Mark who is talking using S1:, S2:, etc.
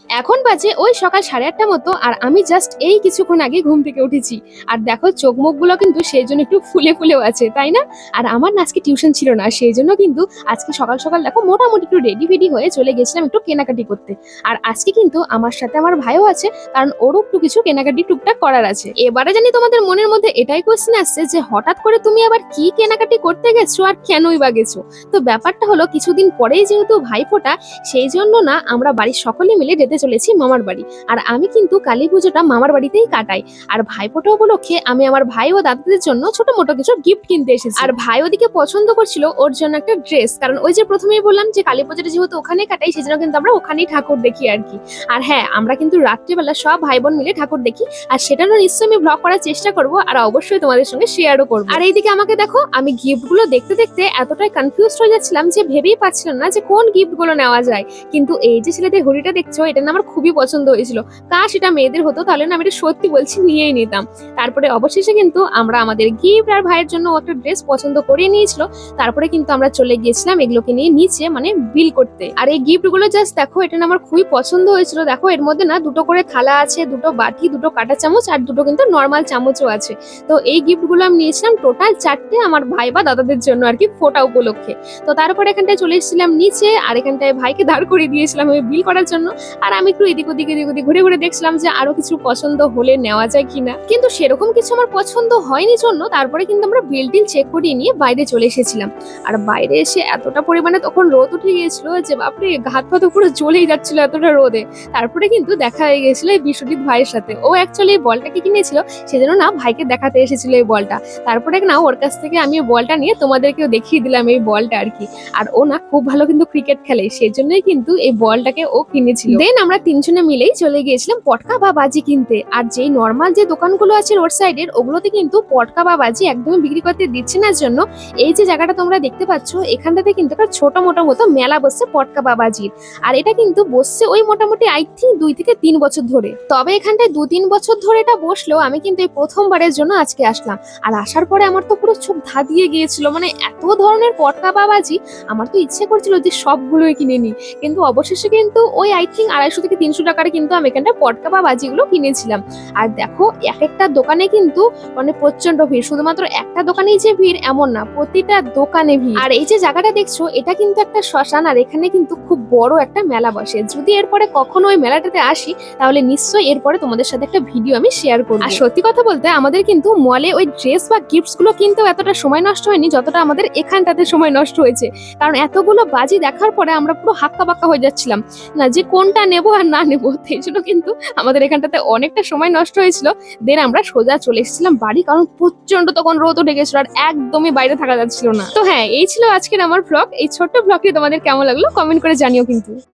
S1: এখন বাজে ওই সকাল 8:30 মতো, আর আমি জাস্ট এই কিছুক্ষণ আগে ঘুম থেকে উঠেছি। আর দেখো চোখ মুখগুলো কিন্তু সেই জন্য একটু ফুলে ফুলেও আছে, তাই না? আর আমার না আজকে টিউশন ছিল না, সেই জন্য কিন্তু আজকে সকাল সকাল দেখো মোটামুটি একটু রেডি ফেডি হয়ে চলে গেছিলাম একটু কেনাকাটি করতে। আর আজকে কিন্তু আমার সাথে আমার ভাইও আছে, কারণ ওরও একটু কিছু কেনাকাটি টুকটাক করার আছে। এবারে জানি তোমাদের মনের মধ্যে এটাই কোশ্চেন আসছে যে হঠাৎ করে তুমি আবার কি কেনাকাটি করতে গেছো আর কেনই বা গেছো। তো ব্যাপারটা হলো কিছুদিন পরেই যেহেতু ভাইফোঁটা, সেই জন্য না আমরা বাড়ির সকলে মিলে যেতে চলেছি মামার বাড়ি। আর আমি কিন্তু কালী পুজোটা মামার বাড়িতেই কাটাই। আর ভাইফোঁটা উপলক্ষে আমি আমার ভাই ও দাদাদের জন্য ছোট মোটো কিছু গিফট কিনতে এসেছি। আর ভাই ওদিকে পছন্দ করছিল ওর জন্য একটা ড্রেস, কারণ ওই যে প্রথমেই বললাম যে কালী পুজোটা যেহেতু ওখানে কাটাই, সেই জন্য কিন্তু আমরা ওখানেই ঠাকুর দেখি আর কি। আর হ্যাঁ, আমরা কিন্তু রাত্রিবেলা সব ভাই বোন মিলে ঠাকুর দেখি, আর সেটারও নিশ্চয়ই আমি ব্লগ করার চেষ্টা করব, আর অবশ্যই তোমাদের সঙ্গে শেয়ারও করবো। আর এইদিকে আমাকে দেখো, আমি গিফট গুলো দেখতে দেখতে এতটাই কনফিউজ হয়ে যাচ্ছিলাম যে ভেবেই পাচ্ছিলাম না যে কোন গিফট গুলো নেওয়া যায়। কিন্তু এই যে ছেলেদের ঘড়িটা দেখছো, এটা না আমার খুবই পছন্দ হয়েছিল। কাশ এটা মেয়েদের হতো, তাহলে না আমি এটা সত্যি বলছি নিয়েই নিতাম। তারপরে অবশেষে কিন্তু আমরা আমাদের গিফট আর ভাইয়ের জন্য একটা ড্রেস পছন্দ করে নিয়েছিল। তারপরে কিন্তু আমরা চলে গিয়েছিলাম এগুলোকে নিয়ে নিচে মানে বিল করতে। আর এই গিফট গুলো জাস্ট দেখো, এটা না আমার খুবই পছন্দ হয়েছিল। দেখো এর মধ্যে না দুটো করে থালা আছে, দুটো বাটি, দুটো কাঁটা চামচ, আর দুটো কিন্তু নর্মাল চামচও আছে। তো এই গিফট গুলো আমি নিয়েছিলাম টোটাল 4টে আমার ভাই বা দাদাদের জন্য আর কি, ফোটা উপলক্ষে। তো তারপরে এখানটায় চলে এসেছিলাম নিচে, আর এখানটায় ভাইকে দাঁড় করিয়ে দিয়েছিলাম আমি বিল করার জন্য। আর আমি একটু এদিক ওদিক ঘুরে ঘুরে দেখছিলাম যে আরো কিছু পছন্দ হলে নেওয়া যায় কিনা, কিন্তু সেরকম কিছু আমার পছন্দ হয়নি জন্য তারপরে কিন্তু আমরা বিল টিল চেক করিয়ে নিয়ে বাইরে চলে এসেছিলাম। আর বাইরে এসে এতটা পরিমাণে তখন রোদ উঠে গিয়েছিল যে বাপরে, হাত পা তো পুরো জ্বলেই যাচ্ছিল এতটা রোদে। তারপরে কিন্তু দেখা হয়ে গেছিল এই বিশ্বজিৎ ভাইয়ের সাথে। ও অ্যাকচুয়ালি এই বলটাকে কিনেছিল, সেজন্য না ভাইকে দেখাতে এসেছিল এই বলটা। তারপরে না ওর কাছ থেকে আমি এই বলটা নিয়ে তোমাদেরকেও দেখিয়ে দিলাম এই বলটা আর কি। আর ও না খুব ভালো কিন্তু ক্রিকেট খেলে, সেজন্যই কিন্তু এই বলটাকে ও কিনেছিল। দেন আমরা তিনজনে মিলেই চলে গিয়েছিলাম পটকা বা বাজি কিনতে। আর যেই নর্মাল যে দোকানগুলো আছে রোড সাইডের, ওগুলোতে কিন্তু পটকা বা বাজি একদমই বিক্রি করতে দিচ্ছে না জন্য এই যে জায়গাটা তোমরা দেখতে পাচ্ছ, এখানটাতে কিন্তু একটা ছোট মোটো মতো মেলা বসছে পটকা বা বাজির। আর এটা কিন্তু বসছে ওই মোটামুটি আই থিঙ্ক 2 থেকে 3 বছর ধরে। তবে এখানটায় 2-3 বছর ধরে এটা বসলেও আমি কিন্তু এই প্রথমবারের জন্য আজকে আসলাম। আর আসার পরে আমার তো পুরো চোখ ধাঁধিয়ে গিয়েছিল, মানে এত ধরনের পটকা বা বাজি, আমার তো ইচ্ছে করছিল যে সবগুলোই কিনে নিই। কিন্তু অবশেষে কিন্তু ওই আই থিঙ্ক 250 থেকে 300 টাকার কিন্তু আমি এখানটা পটকা বা বাজিগুলো কিনেছিলাম। আর দেখো এক একটা দোকানে কিন্তু মানে প্রচন্ড ভিড়, শুধুমাত্র একটা দোকানেই যে ভিড় এমন না, প্রতিটা দোকানে ভিড়। আর এই যে জায়গাটা দেখছো, এটা কিন্তু একটা শ্মশান, আর এখানে কিন্তু খুব বড় একটা মেলা বসে। যদি এরপরে কখনো ওই মেলাটাতে আসি, তাহলে নিশ্চয়ই এরপরে তোমাদের সাথে একটা ভিডিও আমি শেয়ার করবো। আর সত্যি কথা বলতে আমাদের কিন্তু মলে ওই ড্রেস বা গিফটস গুলো কিনতেও এতটা সময় নষ্ট হয়নি যতটা আমাদের এখানটাতে সময় নষ্ট হয়েছে। কারণ এতগুলো বাজি দেখার পরে আমরা পুরো হাক্কা বাক্কা হয়ে যাচ্ছিলাম না যে কোনটা নেবো আর না নেবো। সেই জন্য কিন্তু আমাদের এখানটাতে অনেকটা সময় নষ্ট হয়েছিল। দেন আমরা সোজা চলে এসেছিলাম বাড়ি, কারণ প্রচন্ড তখন রোদ উঠে গেছিল আর একদমই বাইরে থাকা যাচ্ছিল না। তো হ্যাঁ, এই ছিল আজকের আমার ব্লগ। এই ছোট্ট ব্লগটি তোমাদের কেমন লাগলো কমেন্ট করে জানিও কিন্তু।